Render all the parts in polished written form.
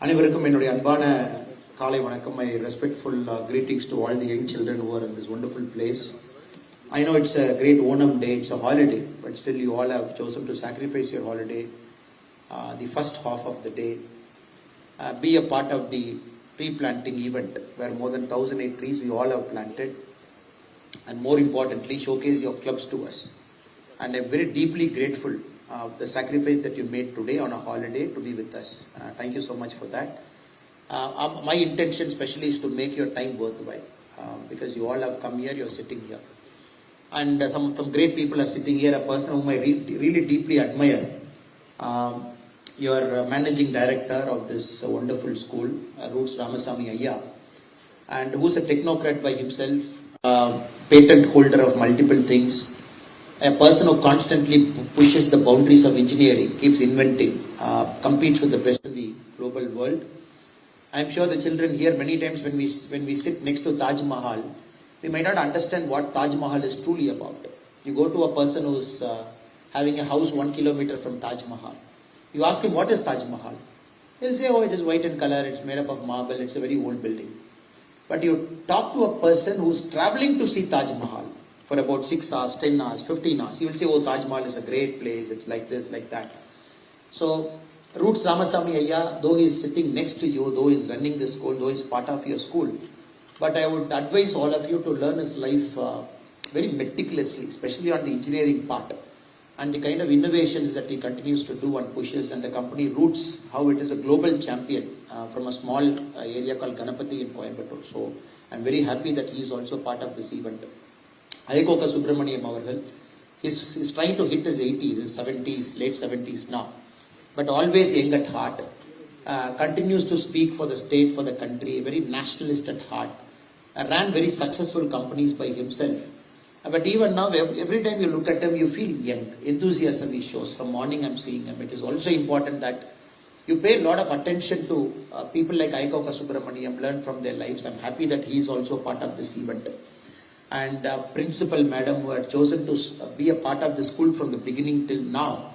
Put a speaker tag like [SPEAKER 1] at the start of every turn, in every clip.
[SPEAKER 1] அனைவருக்கும் என்னுடைய அன்பான காலை வணக்கம். My respectful greetings to all the young children who are in this wonderful place. I know it's a great Onam day, it's a holiday, but still you all have chosen to sacrifice your holiday, the first half of the day. Be a part of the tree planting event where more than 1,008 trees we all have planted, and more importantly showcase your clubs to us. And I'm very deeply grateful of the sacrifice that you made today on a holiday to be with us. Thank you so much for that. My intention especially is to make your time worthwhile, because you all have come here, you're sitting here. And some great people are sitting here. A person whom I really deeply admire, your managing director of this wonderful school, Roots Ramasamy Ayya, and who's a technocrat by himself, patent holder of multiple things, a person who constantly pushes the boundaries of engineering, keeps inventing, competes with the best in the global world. I'm sure the children here many times when we sit next to Taj Mahal, we might not understand what Taj Mahal is truly about. You go to a person who's having a house 1 kilometer from Taj Mahal. You ask him, what is Taj Mahal? He'll say, oh, it is white in color, it's made up of marble, it's a very old building. But you talk to a person who's traveling to see Taj Mahal for about 6 hours, 10 hours, 15 hours. He will say, oh, Taj Mahal is a great place, it's like this, like that. So, Roots Ramasamy Ayya, though he is sitting next to you, though he is running this school, though he is part of your school, but I would advise all of you to learn his life very meticulously, especially on the engineering part, and the kind of innovations that he continues to do and pushes, and the company Roots, how it is a global champion from a small area called Ganapati in Coimbatore. So, I'm very happy that he is also part of this event. Ayyakoka Subramaniam avargal, he's trying to hit his 80s, his 70s, late 70s now, but always young at heart, continues to speak for the state, for the country, very nationalist at heart, ran very successful companies by himself. But even now, every time you look at him, you feel young, enthusiasm he shows. From morning I'm seeing him. It is also important that you pay a lot of attention to people like Ayyakoka Subramaniam, learn from their lives. I'm happy that he is also part of this event. And principal madam who had chosen to be a part of the school from the beginning till now,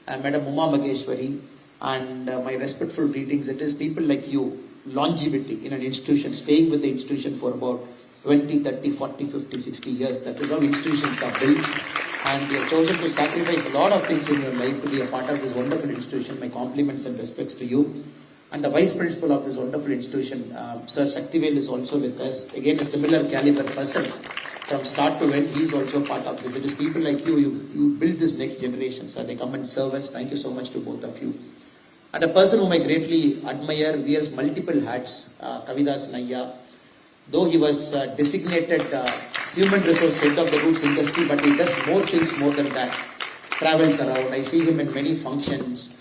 [SPEAKER 1] Madam Uma Mageshwari, and my respectful greetings. It is people like you, longevity in an institution, staying with the institution for about 20, 30, 40, 50, 60 years. That is how institutions are built. And you have chosen to sacrifice a lot of things in your life to be a part of this wonderful institution. My compliments and respects to you. And the vice principal of this wonderful institution, Sir Shaktivel, is also with us. Again, a similar caliber person. From start to end, he is also part of this. It is people like you build this next generation. So they come and serve us. Thank you so much to both of you. And a person whom I greatly admire, wears multiple hats, Kavidas Nayya. Though he was designated human resource head of the Roots industry, but he does more things more than that. Travels around. I see him in many functions,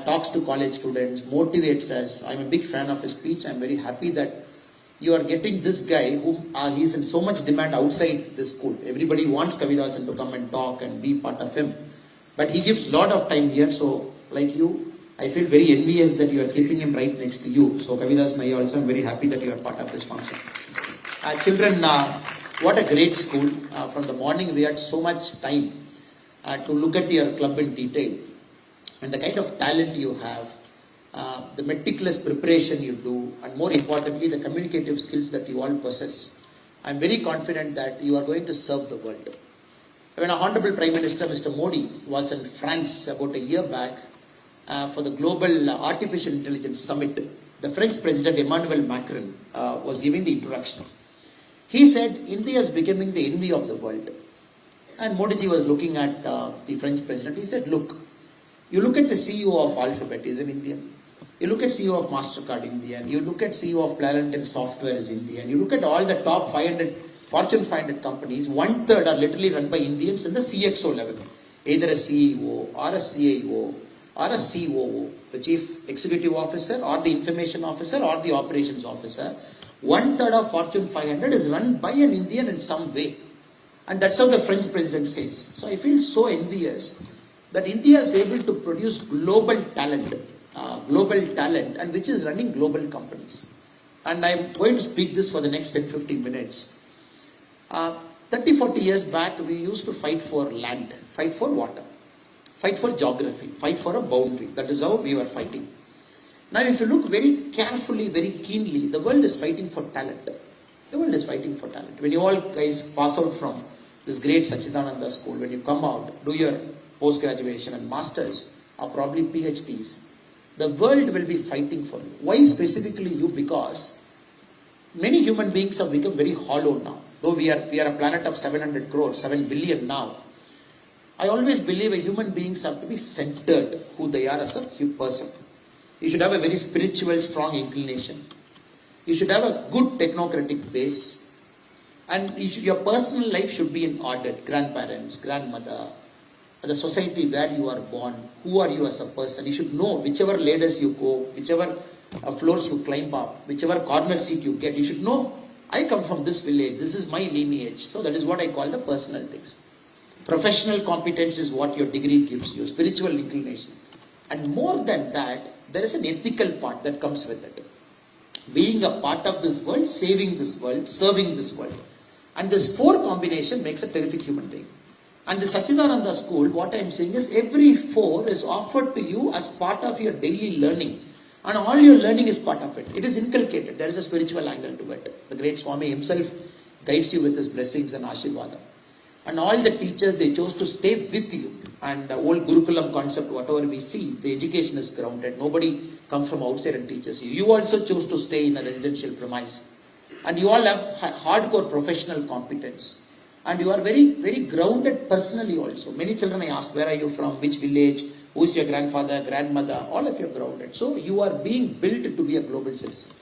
[SPEAKER 1] talks to college students, motivates us. I'm a big fan of his speech. I'm very happy that you are getting this guy whom he's in so much demand outside this school. Everybody wants Kavidasan to come and talk and be part of him. But he gives a lot of time here. So, like you, I feel very envious that you are keeping him right next to you. So, Kavidas Nayya also, I'm very happy that you are part of this function. Children, what a great school. From the morning, we had so much time to look at your club in detail. And the kind of talent you have, the meticulous preparation you do, and more importantly, the communicative skills that you all possess. I'm very confident that you are going to serve the world. When our Honorable Prime Minister, Mr. Modi, was in France about a year back for the Global Artificial Intelligence Summit, the French President Emmanuel Macron was giving the introduction. He said, India is becoming the envy of the world. And Modi ji was looking at the French President. He said, look, you look at the CEO of Alphabet, he's an Indian. You look at CEO of MasterCard, Indian. You look at CEO of Planeten Software, is Indian. You look at all the top 500, Fortune 500 companies, 1/3 are literally run by Indians in the CXO level. Either a CEO or a CIO or a COO, the Chief Executive Officer or the Information Officer or the Operations Officer. 1/3 of Fortune 500 is run by an Indian in some way. And that's how the French President says. So I feel so envious that India is able to produce global talent, and which is running global companies. And I'm going to speak this for the next 10-15 minutes. 30-40 years back, we used to fight for land, fight for water, fight for geography, fight for a boundary. That is how we were fighting. Now if you look very carefully, very keenly, the world is fighting for talent. The world is fighting for talent. When you all guys pass out from this great Sachidananda school, when you come out, do your post-graduation and masters, or probably PhDs, the world will be fighting for you. Why specifically you? Because many human beings have become very hollow now. Though we are a planet of 700 crores, 7 billion now. I always believe human beings have to be centered who they are as a person. You should have a very spiritual, strong inclination. You should have a good technocratic base. And your personal life should be in order. Grandparents, grandmother, the society where you are born, who are you as a person. You should know whichever ladders you go, whichever floors you climb up, whichever corner seat you get, you should know, I come from this village, this is my lineage. So that is what I call the personal things. Professional competence is what your degree gives you, spiritual inclination. And more than that, there is an ethical part that comes with it. Being a part of this world, saving this world, serving this world. And this 4 combination makes a terrific human being. And the Sachidananda school, what I am saying is every 4 is offered to you as part of your daily learning. And all your learning is part of it. It is inculcated. There is a spiritual angle to it. The great Swami himself guides you with his blessings and Ashirvada. And all the teachers, they chose to stay with you. And the old Gurukulam concept, whatever we see, the education is grounded. Nobody comes from outside and teaches you. You also chose to stay in a residential premise. And you all have hardcore professional competence. And you are very, very grounded personally also. Many children I ask, where are you from, which village, who is your grandfather, grandmother, all of you are grounded. So you are being built to be a global citizen.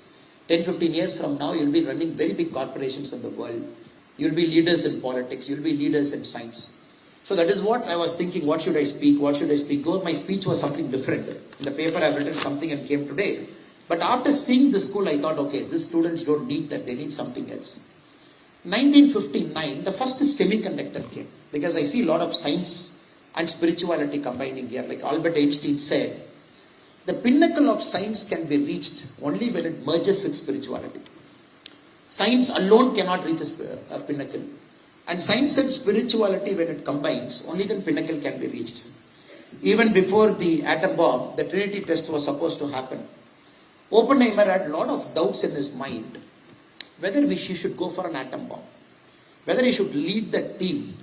[SPEAKER 1] 10, 15 years from now, you'll be running very big corporations in the world. You'll be leaders in politics. You'll be leaders in science. So that is what I was thinking, what should I speak, what should I speak? Though my speech was something different. In the paper I've written something and came today. But after seeing the school, I thought, okay, these students don't need that, they need something else. 1959, the first semiconductor came. Because I see a lot of science and spirituality combining here. Like Albert Einstein said, the pinnacle of science can be reached only when it merges with spirituality. Science alone cannot reach a pinnacle. And science and spirituality, when it combines, only then pinnacle can be reached. Even before the atom bomb, the Trinity test was supposed to happen. Oppenheimer had a lot of doubts in his mind whether he should go for an atom bomb, whether he should lead the team,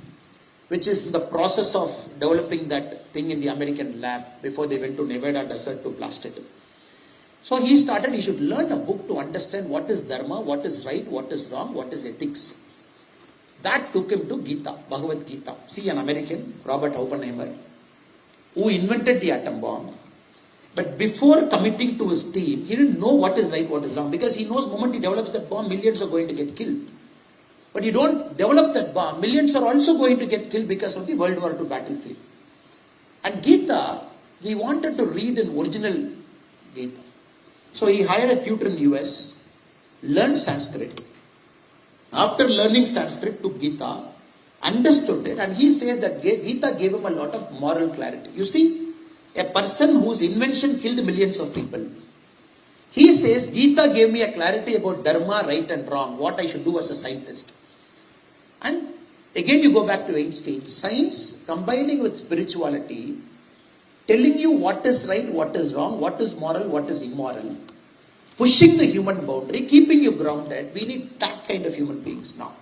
[SPEAKER 1] which is in the process of developing that thing in the American lab before they went to Nevada desert to blast it. So he should learn a book to understand what is dharma, what is right, what is wrong, what is ethics. That took him to Gita, Bhagavad Gita. See, an American, Robert Oppenheimer, who invented the atom bomb. But before committing to his team, he didn't know what is right, what is wrong. Because he knows the moment he develops that bomb, millions are going to get killed. But you don't develop that bomb, millions are also going to get killed because of the World War II battlefield. And Gita, he wanted to read an original Gita. So he hired a tutor in US, learned Sanskrit. After learning Sanskrit, took Gita, understood it, and he says that Gita gave him a lot of moral clarity. You see, a person whose invention killed millions of people, he says, Gita gave me a clarity about dharma, right and wrong, what I should do as a scientist. And again you go back to Einstein, science combining with spirituality, telling you what is right, what is wrong, what is moral, what is immoral, pushing the human boundary, keeping you grounded. We need that kind of human beings now.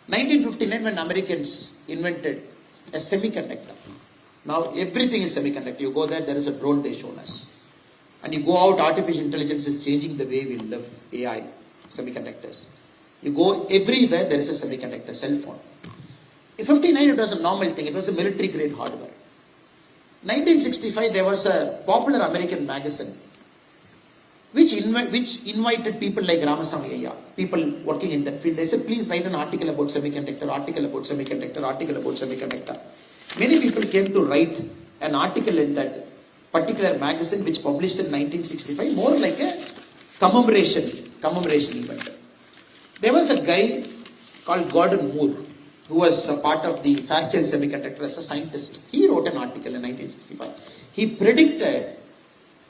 [SPEAKER 1] 1959, when Americans invented a semiconductor. Now everything is semiconductor. You go there is a drone they shown us. And you go out, artificial intelligence is changing the way we live, AI, semiconductors. You go everywhere, there is a semiconductor, cell phone. In 59, it was a normal thing. It was a military grade hardware. 1965, there was a popular American magazine which invited people like Ramasamy Ayya, people working in that field. They said, please write an article about semiconductor, article about semiconductor, article about semiconductor. Many people came to write an article in that particular magazine which published in 1965, more like a commemoration event. There was a guy called Gordon Moore who was a part of the Fairchild Semiconductor as a scientist. He wrote an article in 1965. He predicted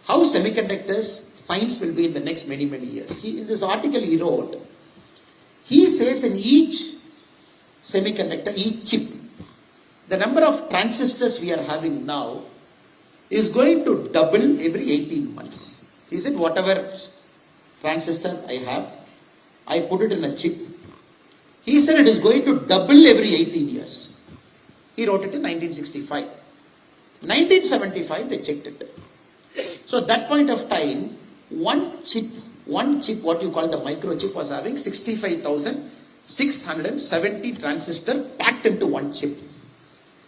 [SPEAKER 1] how semiconductors finds will be in the next many, many years. In this article he wrote, he says in each semiconductor, each chip, the number of transistors we are having now is going to double every 18 months. He said, whatever transistor I have, I put it in a chip. He said it is going to double every 18 years. He wrote it in 1965. 1975, they checked it. So at that point of time, one chip, what you call the microchip, was having 65,670 transistors packed into one chip.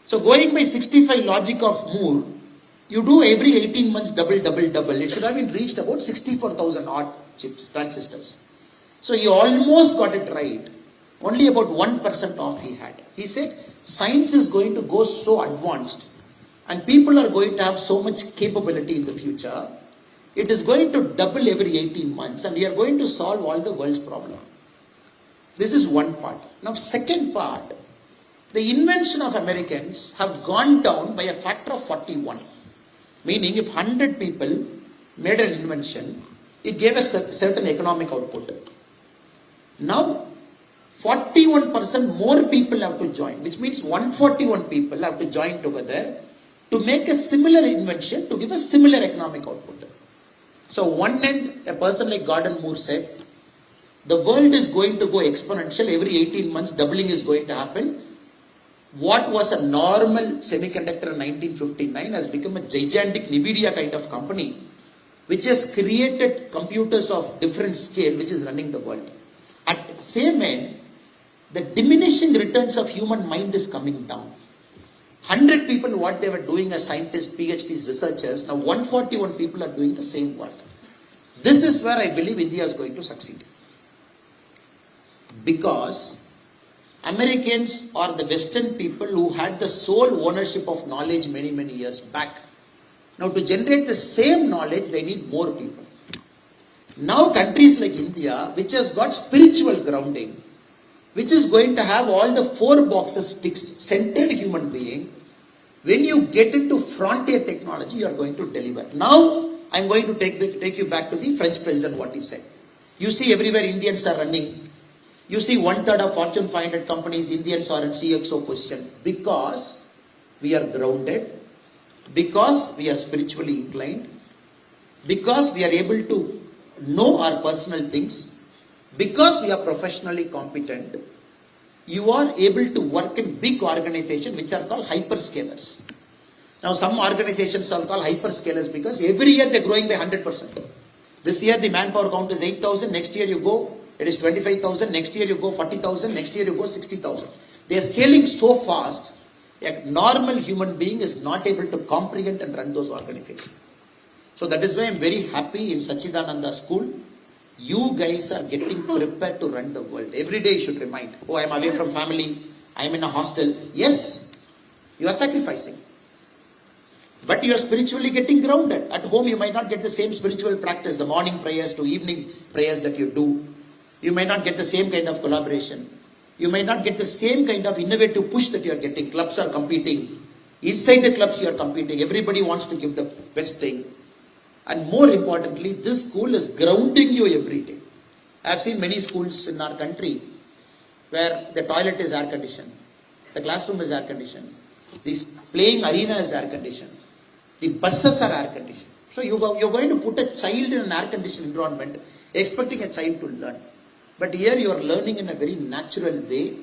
[SPEAKER 1] So going by 65 logic of Moore, you do every 18 months double. It should have been reached about 64,000 odd chips, transistors. So he almost got it right. Only about 1% off he had. He said, science is going to go so advanced and people are going to have so much capability in the future. It is going to double every 18 months and we are going to solve all the world's problems. This is one part. Now, second part, the invention of Americans have gone down by a factor of 41. Meaning, if 100 people made an invention, it gave a certain economic output. Now, 41% more people have to join, which means 141 people have to join together to make a similar invention to give a similar economic output. So, one end, a person like Gordon Moore said, the world is going to go exponential. Every 18 months, doubling is going to happen. What was a normal semiconductor in 1959 has become a gigantic NVIDIA kind of company, which has created computers of different scale, which is running the world. At the same end, the diminishing returns of human mind is coming down. 100 people, what they were doing as scientists, PhDs, researchers, now 141 people are doing the same work. This is where I believe India is going to succeed. Because Americans are the Western people who had the sole ownership of knowledge many years back. Now to generate the same knowledge, they need more people. Now countries like India, which has got spiritual grounding, which is going to have all the 4 boxes ticked, centered human being, when you get into frontier technology, you are going to deliver. Now, I am going to take you back to the French president, what he said. You see everywhere Indians are running. You see 1/3 of Fortune 500 companies, Indians are in CXO position. Because we are grounded, because we are spiritually inclined, because we are able to know our personal things, because we are professionally competent, you are able to work in big organizations which are called hyperscalers. Now some organizations are called hyperscalers because every year they are growing by 100%. This year the manpower count is 8,000, next year you go, it is 25,000, next year you go 40,000, next year you go 60,000. They are scaling so fast, a normal human being is not able to comprehend and run those organizations. So that is why I am very happy in Sachidananda school. You guys are getting prepared to run the world. Every day you should remind, oh, I am away from family, I am in a hostel. Yes, you are sacrificing. But you are spiritually getting grounded. At home you might not get the same spiritual practice, the morning prayers to evening prayers that you do. You may not get the same kind of collaboration. You may not get the same kind of innovative push that you are getting. Clubs are competing. Inside the clubs you are competing. Everybody wants to give the best thing. And more importantly, this school is grounding you every day. I have seen many schools in our country where the toilet is air conditioned, the classroom is air conditioned, the playing arena is air conditioned, the buses are air conditioned. So you're going to put a child in an air conditioned environment, expecting a child to learn. But here you are learning in a very natural way,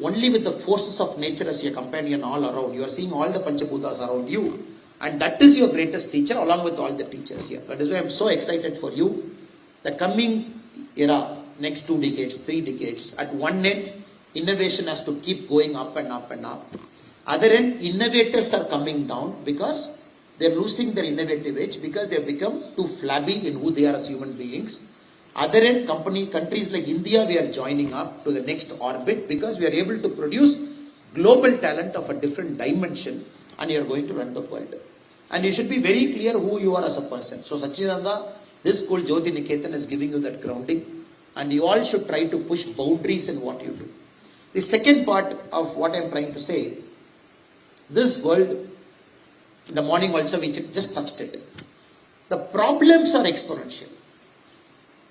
[SPEAKER 1] only with the forces of nature as your companion all around. You are seeing all the Panchabhutas around you. And that is your greatest teacher along with all the teachers here. That is why I am so excited for you. The coming era, next 2 decades, 3 decades, at one end, innovation has to keep going up and up and up. Other end, innovators are coming down because they are losing their innovative edge because they have become too flabby in who they are as human beings. Other end, countries like India, we are joining up to the next orbit because we are able to produce global talent of a different dimension and you are going to run the world. And you should be very clear who you are as a person. So Sachidananda, this school Jyoti Niketan is giving you that grounding and you all should try to push boundaries in what you do. The second part of what I am trying to say, this world, in the morning also we just touched it. The problems are exponential.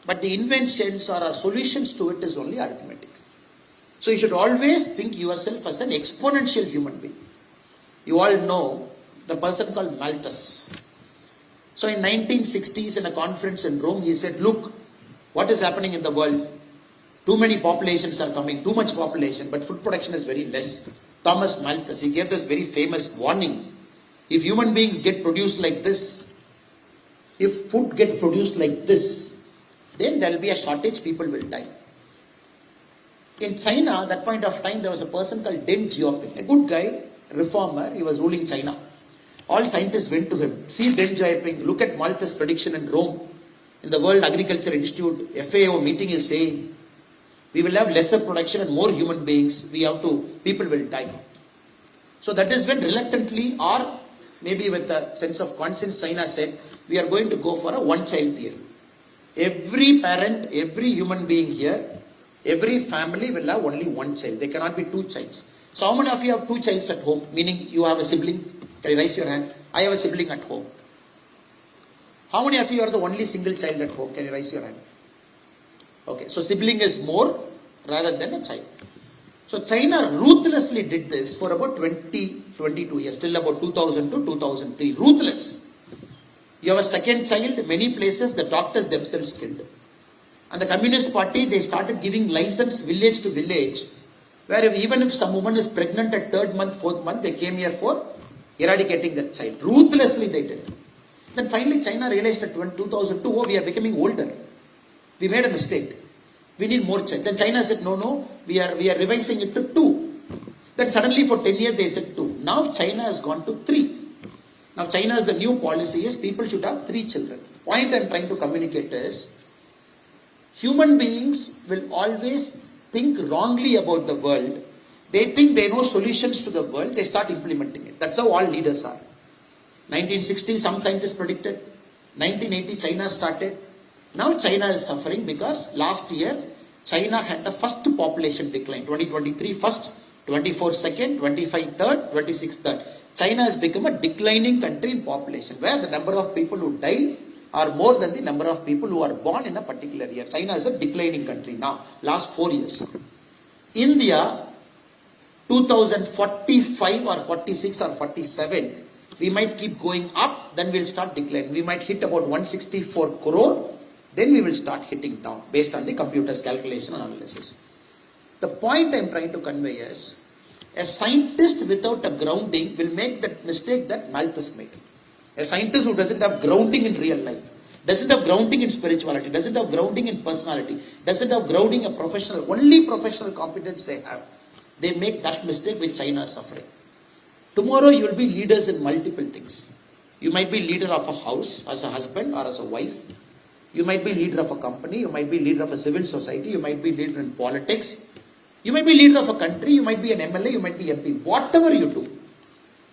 [SPEAKER 1] But the inventions or our solutions to it is only arithmetic. So you should always think yourself as an exponential human being. You all know the person called Malthus. So in 1960s in a conference in Rome, he said, look, what is happening in the world? Too many populations are coming, too much population, but food production is very less. Thomas Malthus, he gave this very famous warning. If human beings get produced like this, if food gets produced like this, then there will be a shortage, people will die. In China, at that point of time, there was a person called Deng Xiaoping, a good guy, reformer, he was ruling China. All scientists went to him. See Deng Xiaoping, look at Malthus' prediction in Rome. In the World Agriculture Institute, FAO meeting is saying, we will have lesser production and more human beings. People will die. So that is when reluctantly or maybe with a sense of conscience, China said, we are going to go for a one-child theory. Every parent, every human being here, every family will have only one child. There cannot be two childs. So how many of you have two childs at home? Meaning you have a sibling? Can you raise your hand? I have a sibling at home. How many of you are the only single child at home? Can you raise your hand? Okay, so sibling is more rather than a child. So China ruthlessly did this for about 22 years, till about 2000 to 2003. Ruthless. You have a second child, many places the doctors themselves killed. And the Communist Party, they started giving license village to village, where even if some woman is pregnant at 3rd month, 4th month, they came here for eradicating that child. Ruthlessly they did. Then finally China realized at 2002, oh, we are becoming older. We made a mistake. We need more child. Then China said, no, we are revising it to 2. Then suddenly for 10 years they said 2. Now China has gone to 3. Now China's the new policy is people should have 3 children. Point I'm trying to communicate is, human beings will always think wrongly about the world. They think they know solutions to the world. They start implementing it. That's how all leaders are. 1960, some scientists predicted. 1980, China started. Now China is suffering because last year, China had the first population decline. 2023 first, 24 second, 25 third, 26 third. China has become a declining country in population, where the number of people who die are more than the number of people who are born in a particular year. China is a declining country now, last 4 years. India, 2045 or 46 or 47, we might keep going up, then we'll start declining. We might hit about 164 crore, then we will start hitting down based on the computer's calculation and analysis. The point I'm trying to convey is, a scientist without a grounding will make that mistake that Malthus made. A scientist who doesn't have grounding in real life, doesn't have grounding in spirituality, doesn't have grounding in personality, doesn't have grounding in professional, only professional competence they have, they make that mistake which China is suffering. Tomorrow you will be leaders in multiple things. You might be leader of a house as a husband or as a wife. You might be leader of a company. You might be leader of a civil society. You might be leader in politics. You might be leader of a country. You might be an MLA. You might be MP. Whatever you do.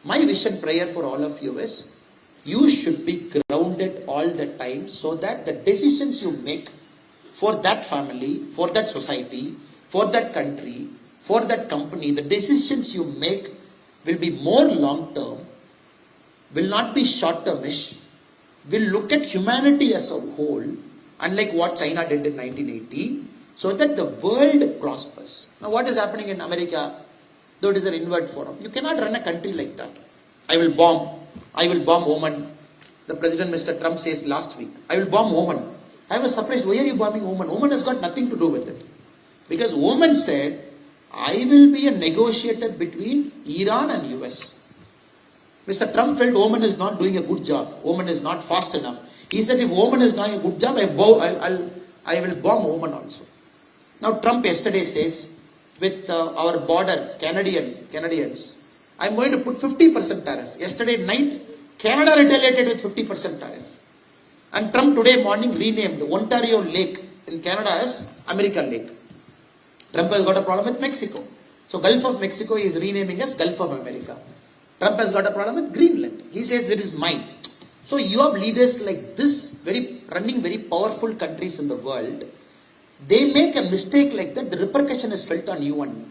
[SPEAKER 1] My vision prayer for all of you is, you should be grounded all the time so that the decisions you make for that family, for that society, for that country, for that company, the decisions you make will be more long-term, will not be short-termish, will look at humanity as a whole, unlike what China did in 1980, so that the world prospers. Now what is happening in America, though it is an inward forum, you cannot run a country like that. I will bomb Oman. The President, Mr. Trump, says last week, I will bomb Oman. I was surprised, why are you bombing Oman? Oman has got nothing to do with it. Because Oman said, I will be a negotiator between Iran and US. Mr. Trump felt Oman is not doing a good job. Oman is not fast enough. He said, if Oman is doing a good job, I will bomb Oman also. Now Trump yesterday says, with our border, Canadians, I'm going to put 50% tariff. Yesterday night, Canada retaliated with 50% tariff. And Trump today morning renamed Ontario Lake in Canada as American Lake. Trump has got a problem with Mexico. So Gulf of Mexico is renaming as Gulf of America. Trump has got a problem with Greenland. He says it is mine. So you have leaders like this, running very powerful countries in the world. They make a mistake like that, the repercussion is felt on you and me.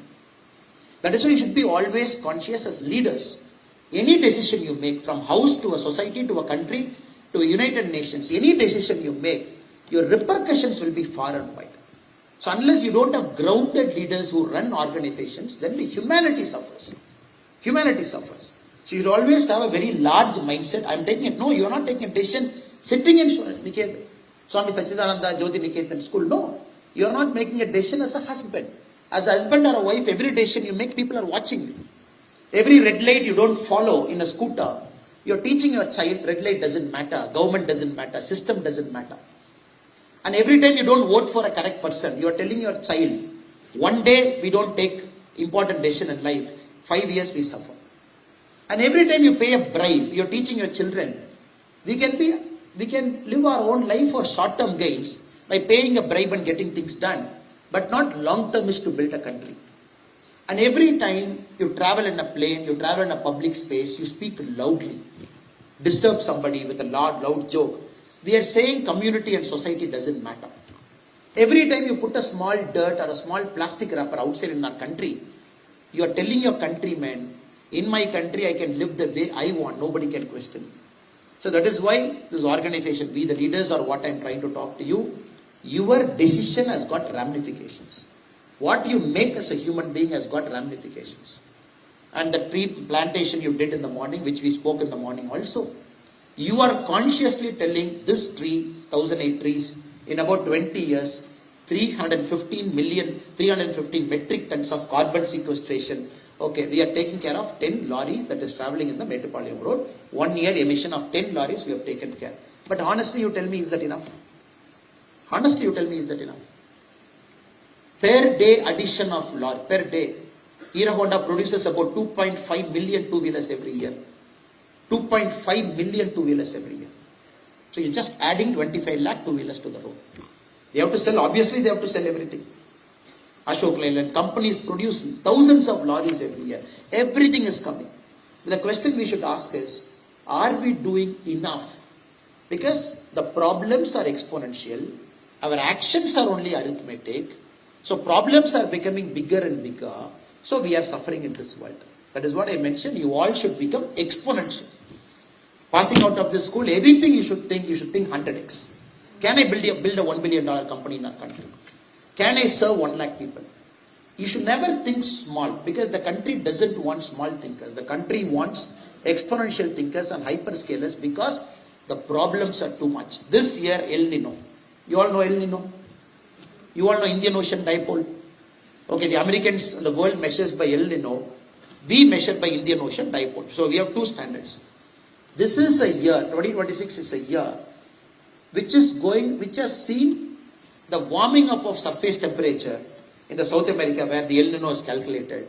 [SPEAKER 1] That is why you should be always conscious as leaders. Any decision you make, from house to a society to a country to a United Nations, any decision you make, your repercussions will be far and wide. So unless you don't have grounded leaders who run organizations, then the humanity suffers. Humanity suffers. So you always have a very large mindset. I'm taking it. No, you're not taking a decision Sitting in Swami Sachidananda Jyoti Niketan school, no. You are not making a decision as a husband. As a husband or a wife, every decision you make, people are watching you. Every red light you don't follow in a scooter, you're teaching your child red light doesn't matter, government doesn't matter, system doesn't matter. And every time you don't vote for a correct person, you're telling your child, one day we don't take important decision in life, 5 years we suffer. And every time you pay a bribe, you're teaching your children, we can live our own life for short-term gains by paying a bribe and getting things done, but not long-term is to build a country. And every time you travel in a plane, you travel in a public space, you speak loudly, disturb somebody with a loud joke. We are saying community and society doesn't matter. Every time you put a small dirt or a small plastic wrapper outside in our country, you are telling your countrymen, in my country I can live the way I want, nobody can question me. So that is why this organization, we the leaders are what I am trying to talk to you. Your decision has got ramifications. What you make as a human being has got ramifications. And the tree plantation you did in the morning, which we spoke in the morning also, you are consciously telling this tree, 1,008 trees, in about 20 years, 315 metric tons of carbon sequestration. Okay, we are taking care of 10 lorries that is traveling in the Metropolitan Road. 1 year emission of 10 lorries we have taken care. But honestly, you tell me, is that enough? Honestly, you tell me, is that enough? Per day addition of lorry, per day. Hero Honda produces about 2.5 million two-wheelers every year. 2.5 million two-wheelers every year. So you're just adding 25 lakh two-wheelers to the road. They have to sell, obviously they have to sell everything. Ashok Leyland companies produce thousands of lorries every year. Everything is coming. The question we should ask is, are we doing enough? Because the problems are exponential. Our actions are only arithmetic. So problems are becoming bigger and bigger. So we are suffering in this world. That is what I mentioned. You all should become exponential. Passing out of this school, anything you should think 100x. Can I build a $1 billion company in our country? Can I serve 1 lakh people? You should never think small, because the country doesn't want small thinkers. The country wants exponential thinkers and hyperscalers, because the problems are too much. This year, El Nino. You all know El Nino? You all know Indian Ocean Dipole? Okay, the Americans, the world measures by El Nino. We measure by Indian Ocean Dipole. So we have two standards. This is a year, 2026 is a year, which has seen the warming up of surface temperature in the South America, where the El Nino is calculated.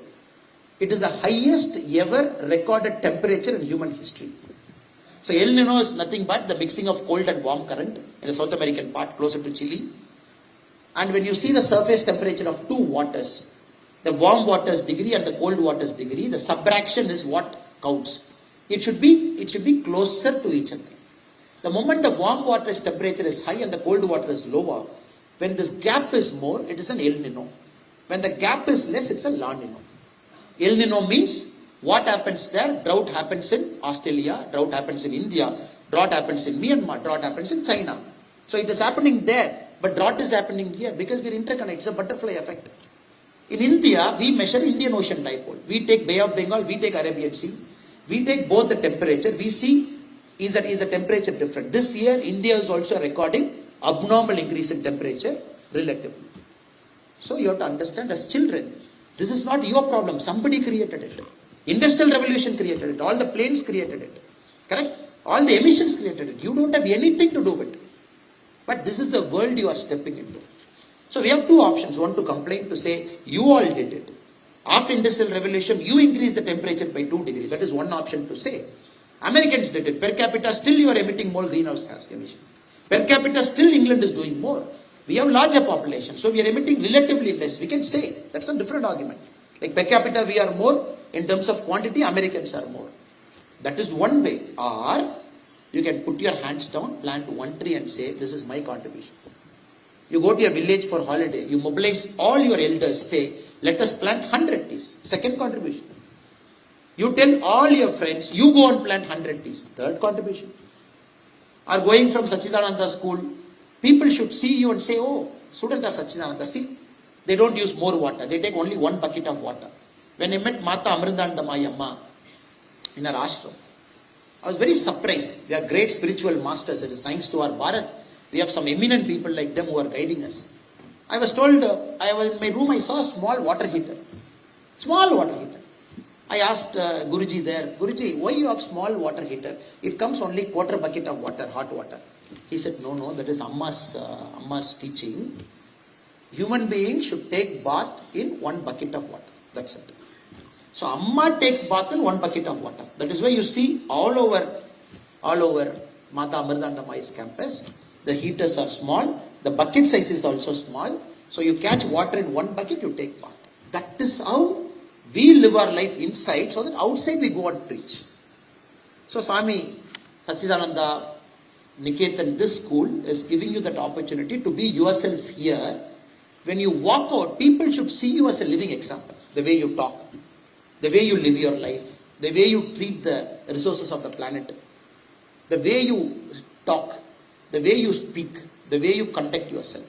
[SPEAKER 1] It is the highest ever recorded temperature in human history. So El Nino is nothing but the mixing of cold and warm current in the South American part, closer to Chile. And when you see the surface temperature of two waters, the warm water's degree and the cold water's degree, the subtraction is what counts. It should be closer to each other. The moment the warm water's temperature is high and the cold water is lower, when this gap is more, it is an El Nino. When the gap is less, it's a La Nino. El Nino means what happens there? Drought happens in Australia, drought happens in India, drought happens in Myanmar, drought happens in China. So it is happening there, but drought is happening here because we are interconnected. It's a butterfly effect. In India, we measure Indian Ocean Dipole. We take Bay of Bengal, we take Arabian Sea. We take both the temperature. We see, is the temperature different? This year, India is also recording abnormal increase in temperature relatively. So you have to understand, as children, this is not your problem. Somebody created it. Industrial revolution created it. All the planes created it. Correct? All the emissions created it. You don't have anything to do with it. But this is the world you are stepping into. So we have two options. One, to complain, to say, you all did it. After industrial revolution, you increase the temperature by 2 degrees. That is one option to say. Americans did it. Per capita, still you are emitting more greenhouse gas emission. Per capita, still England is doing more. We have larger population, so we are emitting relatively less. We can say, that's a different argument. Like per capita, we are more. In terms of quantity, Americans are more. That is one way. Or, you can put your hands down, plant 1 tree and say, this is my contribution. You go to a village for holiday, you mobilize all your elders, say, let us plant 100 trees. Second contribution. You tell all your friends, you go and plant 100 trees. Third contribution. Or going from Sachidananda school, people should see you and say, oh, student of Sachidananda, see, they don't use more water. They take only 1 bucket of water. When I met Mata Amrindanda Mayamma in her ashram, I was very surprised. They are great spiritual masters. It is thanks to our Bharat. We have some eminent people like them who are guiding us. I was told, I was in my room, I saw a small water heater. Small water heater. I asked Guruji there, Guruji, why you have small water heater? It comes only quarter bucket of water, hot water. He said, no, that is Amma's teaching. Human beings should take bath in 1 bucket of water. That's it. So Amma takes bath in 1 bucket of water. That is why you see all over Mata Amridandamai's campus, the heaters are small, the bucket size is also small. So you catch water in 1 bucket, you take bath. That is how we live our life inside, so that outside we go and preach. So Swami Sachidananda Niketan, this school is giving you that opportunity to be yourself here. When you walk out, people should see you as a living example. The way you talk, the way you live your life, the way you treat the resources of the planet, the way you talk, the way you speak, the way you conduct yourself.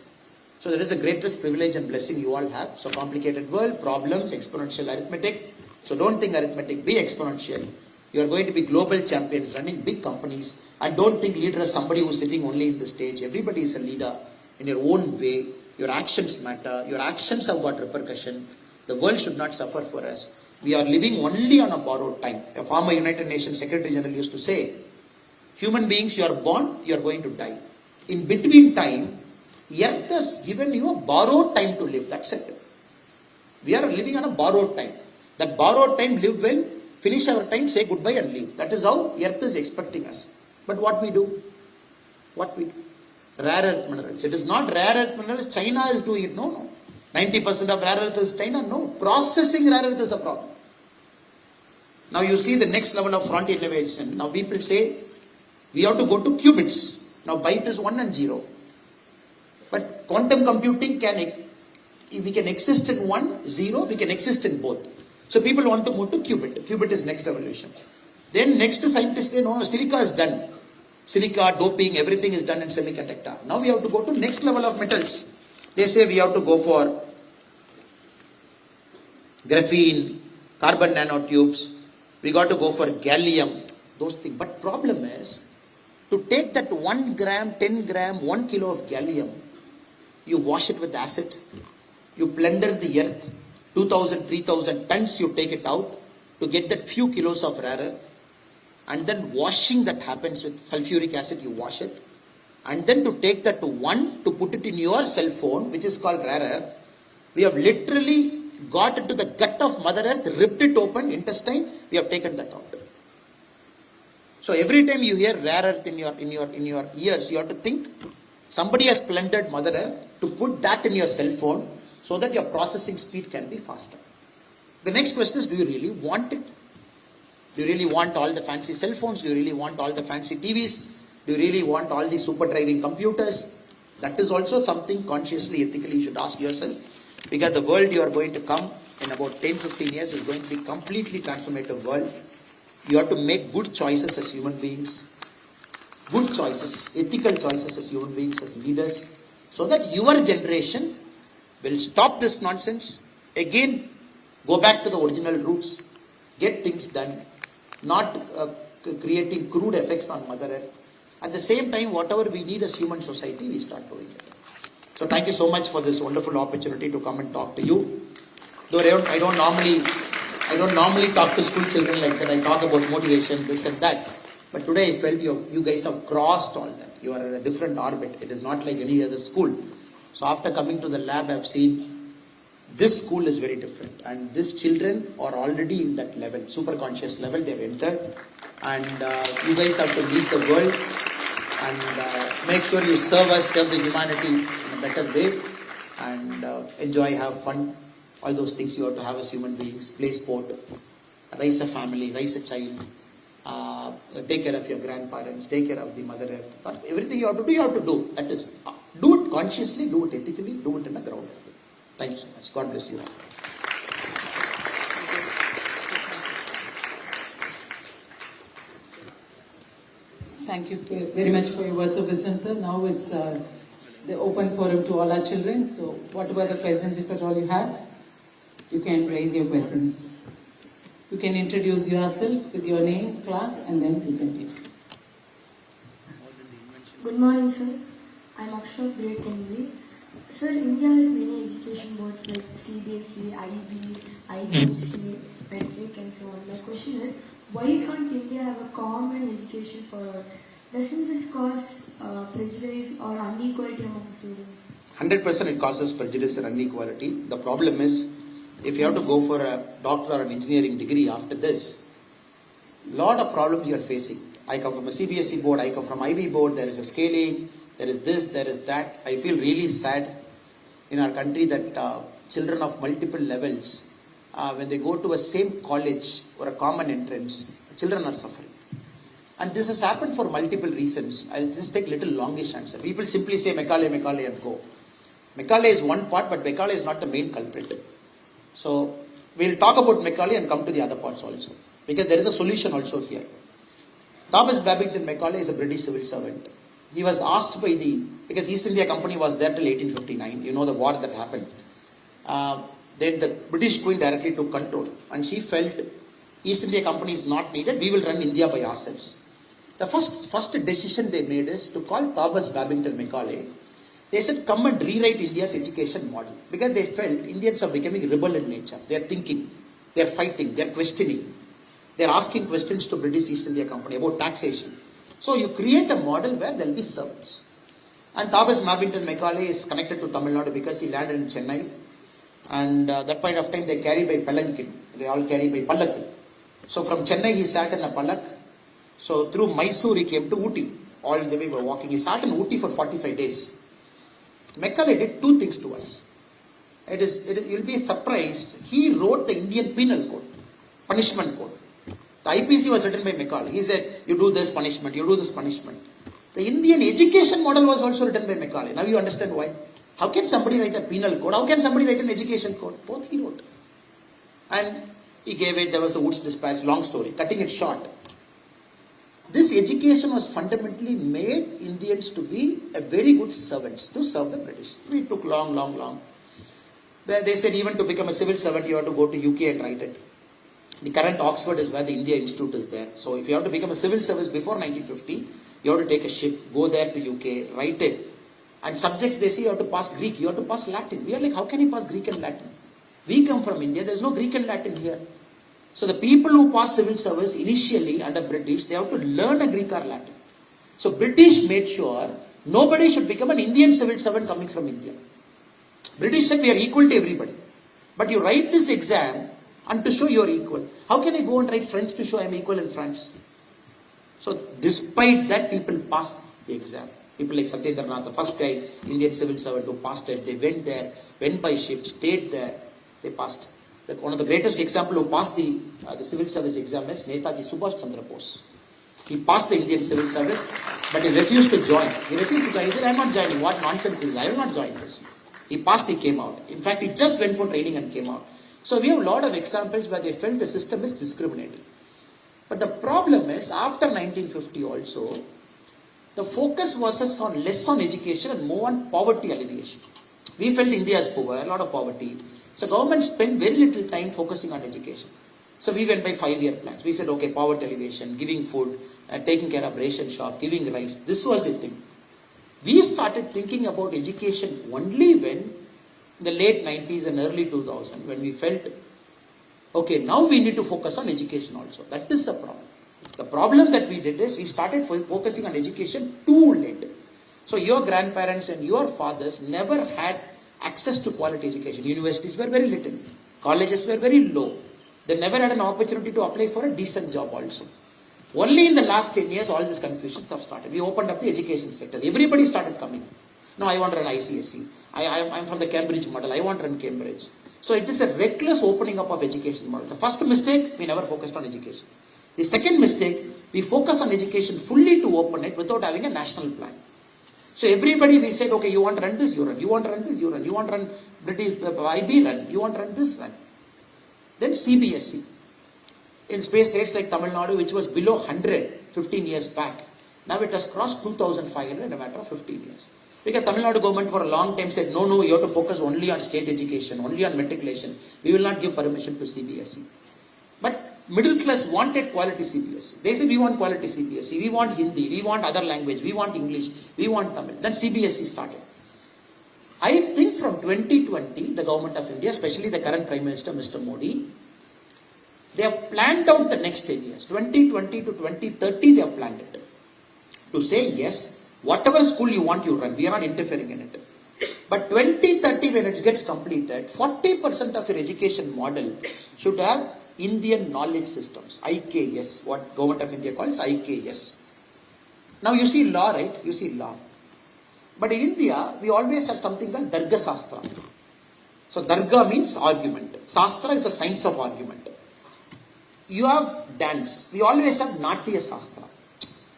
[SPEAKER 1] So there is a greatest privilege and blessing you all have. So complicated world, problems, exponential arithmetic. So don't think arithmetic, be exponential. You are going to be global champions running big companies. And don't think leader as somebody who is sitting only in the stage. Everybody is a leader in your own way. Your actions matter. Your actions have got repercussion. The world should not suffer for us. We are living only on a borrowed time. A former United Nations Secretary General used to say, human beings, you are born, you are going to die. In between time, Earth has given you a borrowed time to live. That's it. We are living on a borrowed time. That borrowed time, live well, finish our time, say goodbye and leave. That is how Earth is expecting us. But what we do? Rare earth minerals. It is not rare earth minerals. China is doing it. No. 90% of rare earth is China. No. Processing rare earth is a problem. Now you see the next level of frontier innovation. Now people say, we have to go to qubits. Now byte is 1 and 0. But quantum computing we can exist in 1, 0, we can exist in both. So people want to move to qubit. Qubit is next evolution. Then next scientists say, no, silica is done. Silica, doping, everything is done in semiconductor. Now we have to go to next level of metals. They say we have to go for graphene, carbon nanotubes. We got to go for gallium, those things. But problem is, to take that 1 gram, 10 gram, 1 kilo of gallium, you wash it with acid, you plunder the earth, 2,000, 3,000 tons you take it out to get that few kilos of rare earth. And then washing that happens with sulfuric acid, you wash it. And then to take that to put it in your cell phone, which is called rare earth, we have literally got into the gut of Mother Earth, ripped it open, intestine, we have taken that out. So every time you hear rare earth in your ears, you have to think, somebody has plundered Mother Earth to put that in your cell phone so that your processing speed can be faster. The next question is, do you really want it? Do you really want all the fancy cell phones? Do you really want all the fancy TVs? Do you really want all the super driving computers? That is also something consciously, ethically you should ask yourself. Because the world you are going to come in about 10-15 years is going to be completely transformative world. You have to make good choices as human beings. Good choices, ethical choices as human beings, as leaders. So that your generation will stop this nonsense. Again, go back to the original roots. Get things done. Not creating crude effects on Mother Earth. At the same time, whatever we need as human society, we start doing it. So thank you so much for this wonderful opportunity to come and talk to you. Though I don't normally talk to school children like that. I talk about motivation, this and that. But today I felt you guys have crossed all that. You are in a different orbit. It is not like any other school. So after coming to the lab, I have seen this school is very different. And these children are already in that level, super conscious level. They have entered. And you guys have to lead the world. And make sure you serve us, serve the humanity in a better way. And enjoy, have fun. All those things you have to have as human beings. Play sport. Raise a family, raise a child. Take care of your grandparents, take care of the Mother Earth. Everything you have to do. That is, do it consciously, do it ethically, do it in a ground. Thank you so much. God bless you all.
[SPEAKER 2] Thank you very much for your words of wisdom, sir. Now it's the open forum to all our children. So whatever the questions, if at all you have, you can raise your questions. You can introduce yourself with your name, class, and then you can take.
[SPEAKER 3] Good morning, sir. I'm Akshar, grade 10B. Sir, India has many education boards like CBSE, IB, IGC, Metric, and so on. My question is, why can't India have a common education for all? Doesn't this cause prejudice or inequality among students?
[SPEAKER 1] 100% it causes prejudice and inequality. The problem is, if you have to go for a doctor or an engineering degree after this, lot of problems you are facing. I come from a CBSE board, I come from IB board, there is a scaling, there is this, there is that. I feel really sad in our country that children of multiple levels, when they go to a same college or a common entrance, children are suffering. And this has happened for multiple reasons. I'll just take a little longish answer. People simply say Macaulay, Macaulay and go. Macaulay is one part, but Macaulay is not the main culprit. So we'll talk about Macaulay and come to the other parts also. Because there is a solution also here. Thomas Babington Macaulay is a British civil servant. He was asked by because East India Company was there till 1859. You know the war that happened. Then the British Queen directly took control. And she felt East India Company is not needed. We will run India by ourselves. The first decision they made is to call Thomas Babington Macaulay. They said, come and rewrite India's education model. Because they felt Indians are becoming rebel in nature. They are thinking, they are fighting, they are questioning. They are asking questions to British East India Company about taxation. So you create a model where there will be servants. And Thomas Babington Macaulay is connected to Tamil Nadu because he landed in Chennai. And that point of time they carry by palanquin. They all carry by pallak. So from Chennai he sat in a pallak. So through Mysore he came to Ooty. All the way were walking. He sat in Ooty for 45 days. Macaulay did two things to us. You'll be surprised. He wrote the Indian Penal Code, Punishment Code. The IPC was written by Macaulay. He said, you do this punishment, you do this punishment. The Indian education model was also written by Macaulay. Now you understand why. How can somebody write a penal code? How can somebody write an education code? Both he wrote. And he gave it, there was the Woods Dispatch, long story, cutting it short. This education was fundamentally made Indians to be a very good servants, to serve the British. We took long. They said even to become a civil servant, you have to go to UK and write it. The current Oxford is where the India Institute is there. So if you have to become a civil service before 1950, you have to take a ship, go there to UK, write it. And subjects they say you have to pass Greek, you have to pass Latin. We are like, how can you pass Greek and Latin? We come from India, there is no Greek and Latin here. So the people who pass civil service initially under British, they have to learn a Greek or Latin. So British made sure nobody should become an Indian civil servant coming from India. British said we are equal to everybody. But you write this exam and to show you are equal. How can I go and write French to show I am equal in France? So despite that, people passed the exam. People like Satyendranath, the first guy, Indian civil servant who passed it, they went there, went by ship, stayed there, they passed. One of the greatest example who passed the civil service exam is Netaji Subhash Chandra Bose. He passed the Indian civil service, but he refused to join. He said, I am not joining. What nonsense is this? I will not join this. He passed, he came out. In fact, he just went for training and came out. So we have a lot of examples where they felt the system is discriminating. But the problem is, after 1950 also, the focus was less on education and more on poverty alleviation. We felt India is poor, a lot of poverty. So government spent very little time focusing on education. So we went by 5-year plans. We said, okay, poverty alleviation, giving food, taking care of ration shop, giving rice. This was the thing. We started thinking about education only when, in the late 90s and early 2000s, when we felt, okay, now we need to focus on education also. That is the problem. The problem that we did is, we started focusing on education too late. So your grandparents and your fathers never had access to quality education. Universities were very little. Colleges were very low. They never had an opportunity to apply for a decent job also. Only in the last 10 years, all these confusions have started. We opened up the education sector. Everybody started coming. No, I want to run ICSE. I'm from the Cambridge model. I want to run Cambridge. So it is a reckless opening up of education model. The first mistake, we never focused on education. The second mistake, we focus on education fully to open it without having a national plan. So everybody, we said, okay, you want to run this, you run. You want to run this, you run. You want to run British IB, run. You want to run this, run. Then CBSE. In states like Tamil Nadu, which was below 100 15 years back, now it has crossed 2,500 in a matter of 15 years. Because Tamil Nadu government for a long time said, no, you have to focus only on state education, only on matriculation. We will not give permission to CBSE. But middle class wanted quality CBSE. They said, we want quality CBSE, we want Hindi, we want other language, we want English, we want Tamil. Then CBSE started. I think from 2020, the government of India, especially the current Prime Minister, Mr. Modi, they have planned out the next 10 years. 2020 to 2030, they have planned it. To say, yes, whatever school you want, you run. We are not interfering in it. But 2030, when it gets completed, 40% of your education model should have Indian knowledge systems, IKS, what government of India calls IKS. Now you see law, right? You see law. But in India, we always have something called Darga Sastra. So Darga means argument. Sastra is the science of argument. You have dance. We always have Natya Sastra.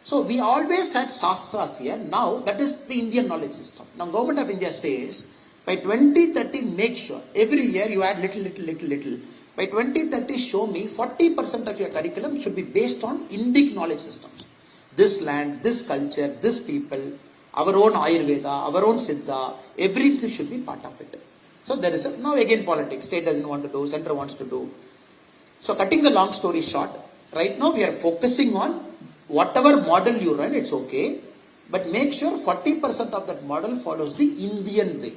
[SPEAKER 1] So we always had Sastras here. Now that is the Indian knowledge system. Now Government of India says, by 2030 make sure, every year you add little. By 2030 show me 40% of your curriculum should be based on Indic knowledge systems. This land, this culture, this people, our own Ayurveda, our own Siddha, everything should be part of it. So there is now again politics. State doesn't want to do, center wants to do. So cutting the long story short, right now we are focusing on whatever model you run, it's okay. But make sure 40% of that model follows the Indian way.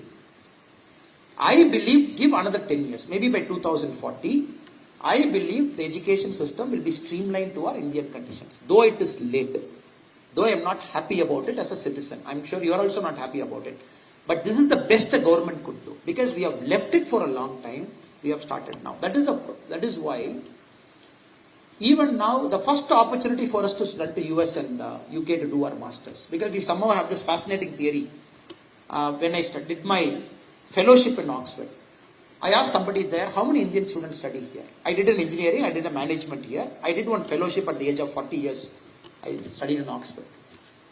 [SPEAKER 1] I believe, give another 10 years, maybe by 2040, I believe the education system will be streamlined to our Indian conditions. Though it is late, though I am not happy about it as a citizen. I'm sure you are also not happy about it. But this is the best the government could do. Because we have left it for a long time, we have started now. That is why, even now, the first opportunity for us to run to US and UK to do our masters. Because we somehow have this fascinating theory. When I did my fellowship in Oxford, I asked somebody there, how many Indian students study here? I did an engineering, I did a management here. I did one fellowship at the age of 40 years. I studied in Oxford.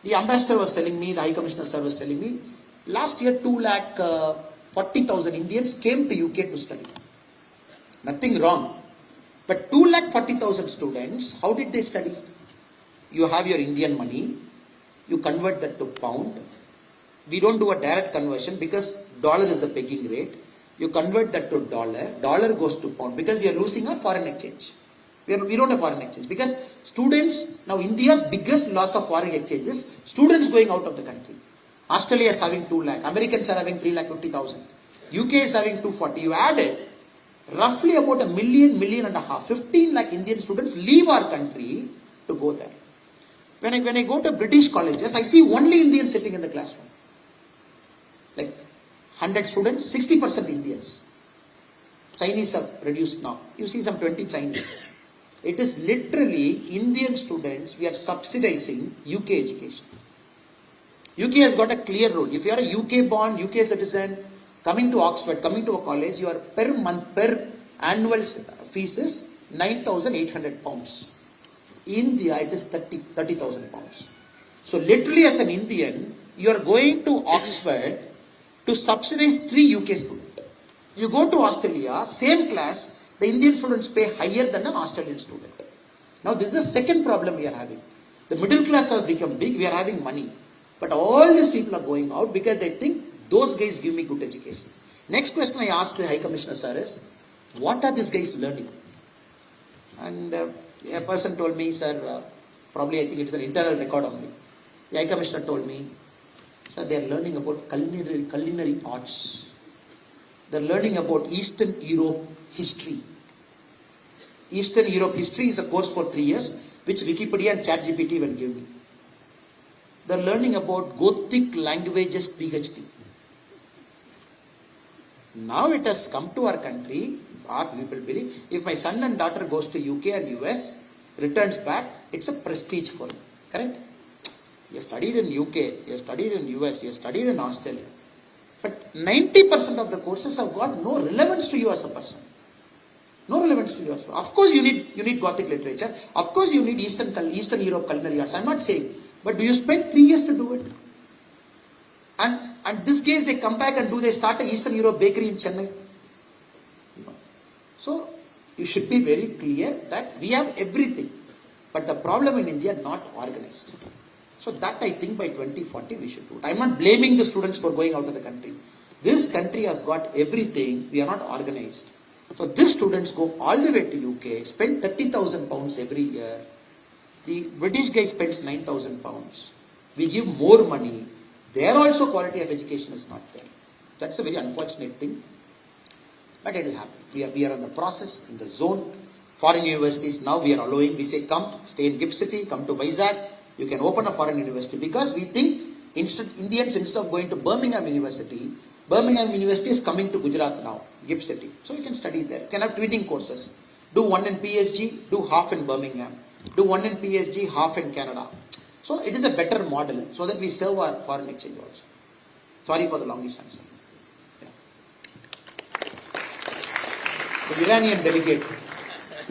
[SPEAKER 1] The ambassador was telling me, the High Commissioner sir was telling me, last year 2,40,000 Indians came to UK to study. Nothing wrong. But 2,40,000 students, how did they study? You have your Indian money, you convert that to pound. We don't do a direct conversion because dollar is the pegging rate. You convert that to dollar, dollar goes to pound because we are losing our foreign exchange. We don't have foreign exchange because students, now India's biggest loss of foreign exchange is students going out of the country. Australia is having 2 lakh, Americans are having 3,50,000, UK is having 240. You added roughly about 1.5 million, 15 lakh Indian students leave our country to go there. When I go to British colleges, I see only Indians sitting in the classroom. Like 100 students, 60% Indians. Chinese have reduced now. You see some 20 Chinese. It is literally Indian students, we are subsidizing UK education. UK has got a clear rule. If you are a UK born, UK citizen, coming to Oxford, coming to a college, your per month, per annual fees is 9,800 pounds. India, it is 30,000 pounds. So literally as an Indian, you are going to Oxford to subsidize 3 UK students. You go to Australia, same class, the Indian students pay higher than an Australian student. Now this is the second problem we are having. The middle class has become big, we are having money. But all these people are going out because they think those guys give me good education. Next question I asked the High Commissioner sir is, what are these guys learning? And a person told me, sir, probably I think it is an internal record only. The High Commissioner told me, sir, they are learning about culinary arts. They are learning about Eastern Europe history. Eastern Europe history is a course for 3 years, which Wikipedia and ChatGPT will give me. They are learning about Gothic languages PhD. Now it has come to our country, our people believe, if my son and daughter goes to UK and US, returns back, it's a prestige for them. Correct? You studied in UK, you studied in US, you studied in Australia. But 90% of the courses have got no relevance to you as a person. No relevance to you as a person. Of course you need Gothic literature. Of course you need Eastern Europe culinary arts. I'm not saying. But do you spend 3 years to do it? And this case they come back and they start an Eastern Europe bakery in Chennai? No. So you should be very clear that we have everything. But the problem in India, not organized. So that I think by 2040 we should do it. I'm not blaming the students for going out of the country. This country has got everything. We are not organized. So these students go all the way to UK, spend 30,000 pounds every year. The British guy spends 9,000 pounds. We give more money. There also quality of education is not there. That's a very unfortunate thing. But it will happen. We are on the process, in the zone. Foreign universities, now we are allowing, we say come, stay in GIFT City, come to Vizag. You can open a foreign university because we think Indians, instead of going to Birmingham University is coming to Gujarat now, GIFT City. So you can study there. You can have tweeting courses. Do one in PhD, do half in Birmingham. Do one in PhD, half in Canada. So it is a better model so that we serve our foreign exchange also. Sorry for the longish answer. Yeah. The Iranian delegate.